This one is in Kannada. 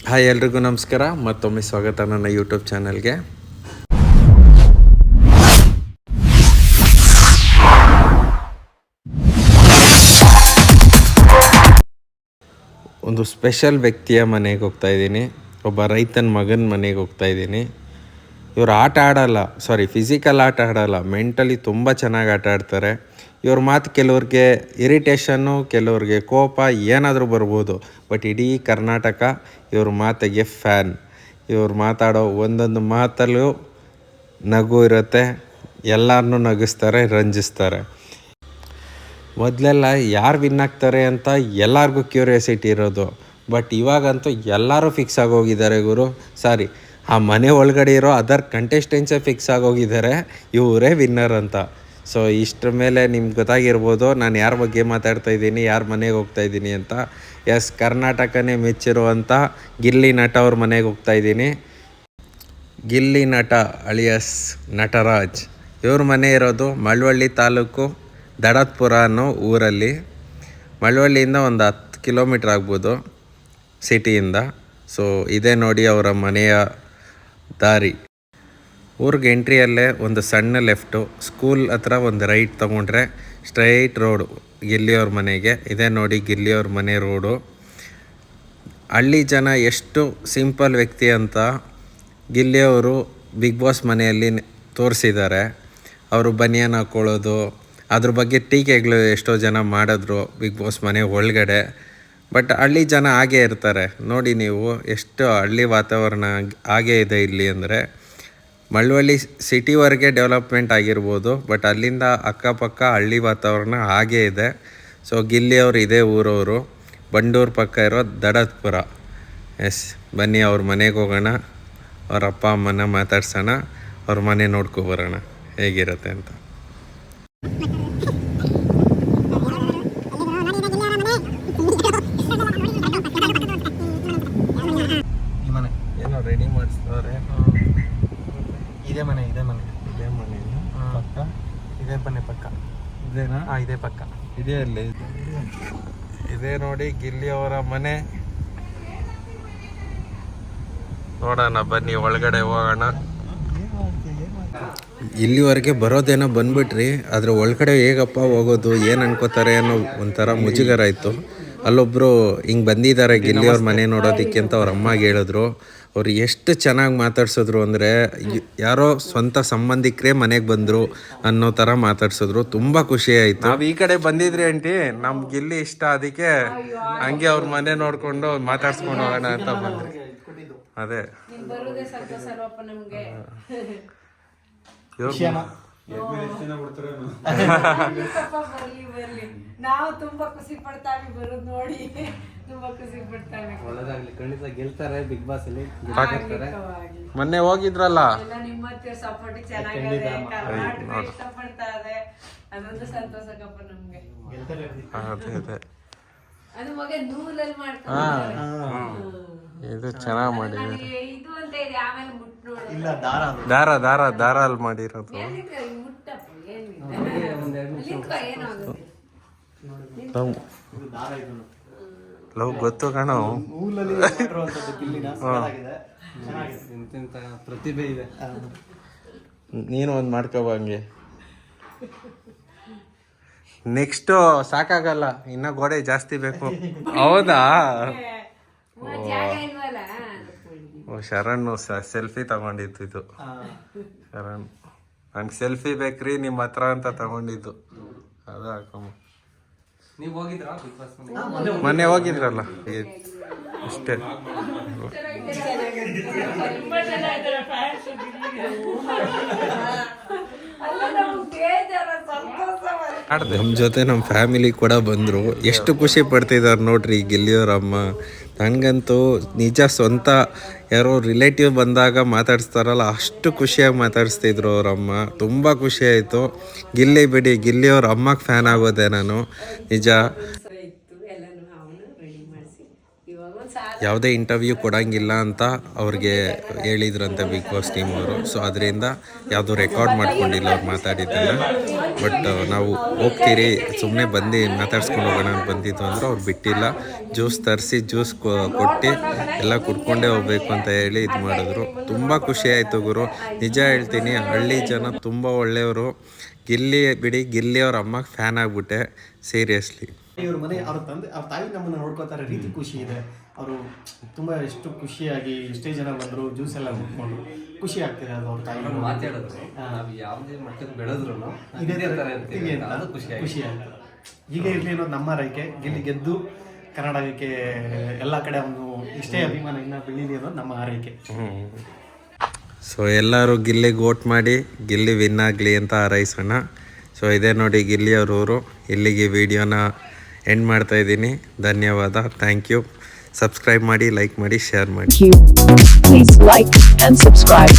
ಹಾಯ್ ಎಲ್ರಿಗೂ ನಮಸ್ಕಾರ. ಮತ್ತೊಮ್ಮೆ ಸ್ವಾಗತ ನನ್ನ ಯೂಟ್ಯೂಬ್ ಚಾನಲ್ಗೆ. ಒಂದು ಸ್ಪೆಷಲ್ ವ್ಯಕ್ತಿಯ ಮನೆಗೆ ಹೋಗ್ತಾ ಇದ್ದೀನಿ. ಒಬ್ಬ ರೈತನ ಮಗನ ಮನೆಗೆ ಹೋಗ್ತಾ ಇದ್ದೀನಿ. ಇವರು ಫಿಸಿಕಲ್ ಆಟ ಆಡಲ್ಲ, ಮೆಂಟಲಿ ತುಂಬ ಚೆನ್ನಾಗಿ ಆಟ ಆಡ್ತಾರೆ. ಇವ್ರ ಮಾತು ಕೆಲವ್ರಿಗೆ ಇರಿಟೇಷನ್ನು, ಕೆಲವ್ರಿಗೆ ಕೋಪ ಏನಾದರೂ ಬರ್ಬೋದು. ಬಟ್ ಇಡೀ ಕರ್ನಾಟಕ ಇವ್ರ ಮಾತಿಗೆ ಫ್ಯಾನ್. ಇವ್ರು ಮಾತಾಡೋ ಒಂದೊಂದು ಮಾತಲ್ಲೂ ನಗು ಇರುತ್ತೆ, ಎಲ್ಲರನ್ನೂ ನಗಿಸ್ತಾರೆ, ರಂಜಿಸ್ತಾರೆ. ಮೊದಲೆಲ್ಲ ಯಾರು ವಿನ್ ಆಗ್ತಾರೆ ಅಂತ ಎಲ್ಲರಿಗೂ ಕ್ಯೂರಿಯಾಸಿಟಿ ಇರೋದು. ಬಟ್ ಇವಾಗಂತೂ ಎಲ್ಲರೂ ಫಿಕ್ಸ್ ಆಗೋಗಿದ್ದಾರೆ ಆ ಮನೆ ಒಳಗಡೆ ಇರೋ ಅದರ್ ಕಂಟೆಸ್ಟೆಂಟ್ಸೇ ಫಿಕ್ಸ್ ಆಗೋಗಿದ್ದಾರೆ ಇವರೇ ವಿನ್ನರ್ ಅಂತ. ಸೊ ಇಷ್ಟರ ಮೇಲೆ ನಿಮ್ಗೆ ಗೊತ್ತಾಗಿರ್ಬೋದು ನಾನು ಯಾರ ಬಗ್ಗೆ ಮಾತಾಡ್ತಾ ಇದ್ದೀನಿ, ಯಾರ ಮನೆಗೆ ಹೋಗ್ತಾ ಇದ್ದೀನಿ ಅಂತ. ಕರ್ನಾಟಕನೇ ಮೆಚ್ಚಿರುವಂಥ ಗಿಲ್ಲಿ ನಟ ಅವ್ರ ಮನೆಗೆ ಹೋಗ್ತಾ ಇದ್ದೀನಿ. ಗಿಲ್ಲಿ ನಟ ಅಳಿಯಸ್ ನಟರಾಜ್ ಇವ್ರ ಮನೆ ಇರೋದು ಮಳವಳ್ಳಿ ತಾಲೂಕು ದಡತ್ಪುರ ಅನ್ನೋ ಊರಲ್ಲಿ. ಮಳವಳ್ಳಿಯಿಂದ ಒಂದು 10 ಕಿಲೋಮೀಟ್ರ್ ಆಗ್ಬೋದು ಸಿಟಿಯಿಂದ. ಸೊ ಇದೇ ನೋಡಿ ಅವರ ಮನೆಯ ದಾರಿ. ಊರಿಗೆ ಎಂಟ್ರಿಯಲ್ಲೇ ಒಂದು ಸಣ್ಣ ಲೆಫ್ಟು, ಸ್ಕೂಲ್ ಹತ್ರ ಒಂದು ರೈಟ್ ತೊಗೊಂಡ್ರೆ ಸ್ಟ್ರೈಟ್ ರೋಡು ಗಿಲ್ಲಿಯವ್ರ ಮನೆಗೆ. ಇದೇ ನೋಡಿ ಗಿಲ್ಲಿಯವ್ರ ಮನೆ ರೋಡು. ಹಳ್ಳಿ ಜನ ಎಷ್ಟು ಸಿಂಪಲ್ ವ್ಯಕ್ತಿ ಅಂತ ಗಿಲ್ಲಿಯವರು ಬಿಗ್ ಬಾಸ್ ಮನೆಯಲ್ಲಿ ತೋರಿಸಿದ್ದಾರೆ. ಅವರು ಬನಿಯನ್ ಹಾಕ್ಕೊಳ್ಳೋದು, ಅದ್ರ ಬಗ್ಗೆ ಟೀಕೆಗಳು ಎಷ್ಟೋ ಜನ ಮಾಡಿದ್ರು ಬಿಗ್ ಬಾಸ್ ಮನೆ ಒಳಗಡೆ. ಬಟ್ ಹಳ್ಳಿ ಜನ ಹಾಗೇ ಇರ್ತಾರೆ ನೋಡಿ ನೀವು, ಎಷ್ಟು ಹಳ್ಳಿ ವಾತಾವರಣ ಹಾಗೇ ಇದೆ ಇಲ್ಲಿ. ಅಂದರೆ ಮಳವಳ್ಳಿ ಸಿಟಿವರೆಗೆ ಡೆವಲಪ್ಮೆಂಟ್ ಆಗಿರ್ಬೋದು, ಬಟ್ ಅಲ್ಲಿಂದ ಅಕ್ಕಪಕ್ಕ ಹಳ್ಳಿ ವಾತಾವರಣ ಹಾಗೇ ಇದೆ. ಸೊ ಗಿಲ್ಲಿಯವರು ಇದೇ ಊರವರು, ಬಂಡೂರು ಪಕ್ಕ ಇರೋ ದಡತ್ಪುರ. ಬನ್ನಿ ಅವ್ರ ಮನೆಗೆ ಹೋಗೋಣ, ಅವ್ರ ಅಪ್ಪ ಅಮ್ಮನ ಮಾತಾಡ್ಸೋಣ, ಅವ್ರ ಮನೆ ನೋಡ್ಕೊಬರೋಣ ಹೇಗಿರುತ್ತೆ ಅಂತ. ಏನೋ ರೆಡಿ ಮಾಡಿಸ್ತವ್ರೆ. ಇದೇ ಮನೆ ಪಕ್ಕ ಇದೇ ಮನೆ ಪಕ್ಕ ಇದೇನಾ? ಇದೇ ಪಕ್ಕ ಇದೇ ಅಲ್ಲೇ ಇದೇ ನೋಡಿ ಗಿಲ್ಲಿಯವರ ಮನೆ. ನೋಡೋಣ ಬನ್ನಿ ಒಳಗಡೆ ಹೋಗೋಣ. ಇಲ್ಲಿವರೆಗೆ ಬರೋದೇನೋ ಬಂದ್ಬಿಟ್ರಿ, ಅದ್ರ ಒಳಗಡೆ ಹೇಗಪ್ಪ ಹೋಗೋದು, ಏನು ಅನ್ಕೋತಾರೆ ಅನ್ನೋ ಒಂಥರ ಮುಜುಗರ ಇತ್ತು. ಅಲ್ಲೊಬ್ಬರು ಹಿಂಗೆ ಬಂದಿದ್ದಾರೆ ಗಿಲ್ಲಿಯವ್ರ ಮನೆ ನೋಡೋದಕ್ಕೆ ಅಂತ ಅವ್ರ ಅಮ್ಮಗೆ ಹೇಳಿದ್ರು. ಅವ್ರು ಎಷ್ಟು ಚೆನ್ನಾಗಿ ಮಾತಾಡ್ಸಿದ್ರು ಅಂದರೆ ಯಾರೋ ಸ್ವಂತ ಸಂಬಂಧಿಕರೇ ಮನೆಗೆ ಬಂದರು ಅನ್ನೋ ಥರ ಮಾತಾಡ್ಸಿದ್ರು. ತುಂಬ ಖುಷಿ ಆಯಿತು. ನಾವು ಈ ಕಡೆ ಬಂದಿದ್ರಿ ಆಂಟಿ, ನಮ್ಗೆ ಗಿಲ್ಲಿ ಇಷ್ಟ, ಅದಕ್ಕೆ ಹಂಗೆ ಅವ್ರ ಮನೆ ನೋಡಿಕೊಂಡು ಮಾತಾಡ್ಸ್ಕೊಂಡು ಹೋಗೋಣ ಅಂತ ಬಂದ್ರಿ. ಅದೇ ನಾವು ತುಂಬಾ ಖುಷಿ ಪಡ್ತಾವಿ ಬರೋದು ನೋಡಿ, ತುಂಬಾ ಖುಷಿ ಪಡ್ತಾವೆ. ಒಳ್ಳೆದಾಗ್ಲಿ, ಖಂಡಿತ ಗೆಲ್ತಾರೆ ಬಿಗ್ ಬಾಸ್ ಅಲ್ಲಿ. ಮೊನ್ನೆ ಹೋಗಿದ್ರಲ್ಲ, ನಿಮ್ಮ ಸಪೋರ್ಟ್ ಚೆನ್ನಾಗಿದೆ, ಕರ್ನಾಟಕ ಇಷ್ಟಪಡ್ತಾ ಇದೆ, ಅದೊಂದು ಸಂತೋಷಕ್ಕಪ್ಪ ನಮ್ಗೆ. ಅದು ಮಗ ನೂಲಲ್ಲಿ ಮಾಡ್ಕೊಂಡು ಇದು ಚೆನ್ನಾಗಿ ಮಾಡಿದ್ದಾರೆ. ಇದು ಅಂತ ಇದೆ, ಆಮೇಲೆ ಮುಟ್ ನೋಡಿ. ಇಲ್ಲ ದಾರ ದಾರ ದಾರ ದಾರ ಅಲ್ಲಿ ಮಾಡಿರೋದು. ಮುಟ್ಟಪ್ಪ ಲವ್ ಗೊತ್ತು ಕಣ, ಪ್ರತಿಭೆ ಇದೆ. ನೀನು ಒಂದು ಮಾಡ್ಕೋಬ ಹಂಗೆ. ನೆಕ್ಸ್ಟ್ ಸಾಕಾಗಲ್ಲ, ಇನ್ನ ಗೋಡೆ ಜಾಸ್ತಿ ಬೇಕು. ಹೌದಾ? ಓ ಶರಣ್ ಸೆಲ್ಫಿ ತಗೊಂಡಿದ್ದು ಇದು. ಶರಣ್ ನಂಗೆ ಸೆಲ್ಫಿ ಬೇಕ್ರಿ ನಿಮ್ಮ ಹತ್ರ ಅಂತ ತಗೊಂಡಿದ್ದು. ಅದು ಹಾಕಮ್ಮ. ನೀವು ಹೋಗಿದ್ರಾ ಬಿಗ್ ಬಾಸ್ ಮೊನ್ನೆ ಹೋಗಿದ್ರಲ್ಲ ಅಷ್ಟೇ. ನಮ್ಮ ಜೊತೆ ನಮ್ಮ ಫ್ಯಾಮಿಲಿ ಕೂಡ ಬಂದರು. ಎಷ್ಟು ಖುಷಿ ಪಡ್ತಿದ್ದಾರೆ ನೋಡ್ರಿ ಗಿಲ್ಲಿಯವ್ರ ಅಮ್ಮ. ನನಗಂತೂ ನಿಜ ಸ್ವಂತ ಯಾರೋ ರಿಲೇಟಿವ್ ಬಂದಾಗ ಮಾತಾಡಿಸ್ತಾರಲ್ಲ ಅಷ್ಟು ಖುಷಿಯಾಗಿ ಮಾತಾಡಿಸ್ತಿದ್ರು ಅವರಮ್ಮ. ತುಂಬ ಖುಷಿ ಆಯಿತು. ಗಿಲ್ಲಿ ಬಿಡಿ, ಗಿಲ್ಲಿಯವ್ರ ಅಮ್ಮಗೆ ಫ್ಯಾನ್ ಆಗೋದೆ ನಾನು ನಿಜ. ಎಲ್ಲನೂ ಅವನು ರೆಡಿ ಮಾಡಿಸಿ ಇವಾಗ ಒಂದು ಸಾರು ಯಾವುದೇ ಇಂಟರ್ವ್ಯೂ ಕೊಡೋಂಗಿಲ್ಲ ಅಂತ ಅವ್ರಿಗೆ ಹೇಳಿದ್ರಂತೆ ಬಿಗ್ ಬಾಸ್ ಟೀಮ್ ಅವರು. ಸೊ ಅದರಿಂದ ಯಾವುದು ರೆಕಾರ್ಡ್ ಮಾಡ್ಕೊಂಡಿಲ್ಲ ಅವ್ರು ಮಾತಾಡಿದ್ದನ್ನು. ಬಟ್ ನಾವು ಹೋಗ್ತೀರಿ ಸುಮ್ಮನೆ ಬಂದು ಮಾತಾಡ್ಸ್ಕೊಂಡು ಹೋಗೋಣ ಅಂತ ಬಂದಿದ್ದು ಅಂದ್ರೆ ಅವ್ರು ಬಿಟ್ಟಿಲ್ಲ. ಜ್ಯೂಸ್ ತರಿಸಿ ಜ್ಯೂಸ್ ಕೊಟ್ಟು ಎಲ್ಲ ಕುಡ್ಕೊಂಡೇ ಹೋಗ್ಬೇಕು ಅಂತ ಹೇಳಿ ಇದು ಮಾಡಿದ್ರು. ತುಂಬ ಖುಷಿ ಆಯಿತು ಗುರು, ನಿಜ ಹೇಳ್ತೀನಿ. ಹಳ್ಳಿ ಜನ ತುಂಬ ಒಳ್ಳೆಯವರು. ಗಿಲ್ಲಿ ಬಿಡಿ, ಗಿಲ್ಲಿ ಅವ್ರ ಅಮ್ಮಗೆ ಫ್ಯಾನ್ ಆಗಿಬಿಟ್ಟೆ ಸೀರಿಯಸ್ಲಿ. ಇವ್ರ ಮನೆ ಅವ್ರ ತಂದೆ ಅವ್ರ ತಾಯಿ ನಮ್ಮನ್ನ ನೋಡ್ಕೋತಾರೆ ರೀತಿ ಖುಷಿ ಇದೆ. ಅವರು ತುಂಬ ಎಷ್ಟು ಖುಷಿಯಾಗಿ ಎಷ್ಟೇ ಜನ ಬಂದರು ಜ್ಯೂಸ್ ಎಲ್ಲ ಕುಟ್ಕೊಂಡು ಖುಷಿ ಆಗ್ತಿದೆ. ಅದು ಅವ್ರ ತಾಯಿ ಮಾತಾಡಿದ್ರು ನಾವು ಯಾವುದೇ ಮಟ್ಟಕ್ಕೆ ಬೆಳೆದ್ರು ಇದೇ ಥರ ಇರ್ತೀವಿ ಅಂತ ಅದು ಖುಷಿ ಆಗ್ತದೆ. ಹೀಗೆ ಇರಲಿ ಅನ್ನೋದು ನಮ್ಮ ಆರೈಕೆ. ಗಿಲ್ಲಿ ಗೆದ್ದು ಕರ್ನಾಟಕಕ್ಕೆ ಎಲ್ಲ ಕಡೆ ಒಂದು ಇಷ್ಟೇ ಅಭಿಮಾನ ಇನ್ನ ಬೆಳೀಲಿ ಅನ್ನೋದು ನಮ್ಮ ಆರೈಕೆ. ಸೊ ಎಲ್ಲರೂ ಗಿಲ್ಲಿಗೆ ವೋಟ್ ಮಾಡಿ ಗಿಲ್ಲಿ ವಿನ್ ಆಗಲಿ ಅಂತ ಹಾರೈಸೋಣ. ಸೊ ಇದೇ ನೋಡಿ ಗಿಲ್ಲಿ ಅವ್ರ ಊರು. ಇಲ್ಲಿಗೆ ವಿಡಿಯೋನ ಎಂಡ್ ಮಾಡ್ತಾಯಿದ್ದೀನಿ. ಧನ್ಯವಾದ, ಥ್ಯಾಂಕ್ ಯು. ಸಬ್ಸ್ಕ್ರೈಬ್ ಮಾಡಿ, ಲೈಕ್ ಮಾಡಿ, ಶೇರ್ ಮಾಡಿ. Please like and subscribe.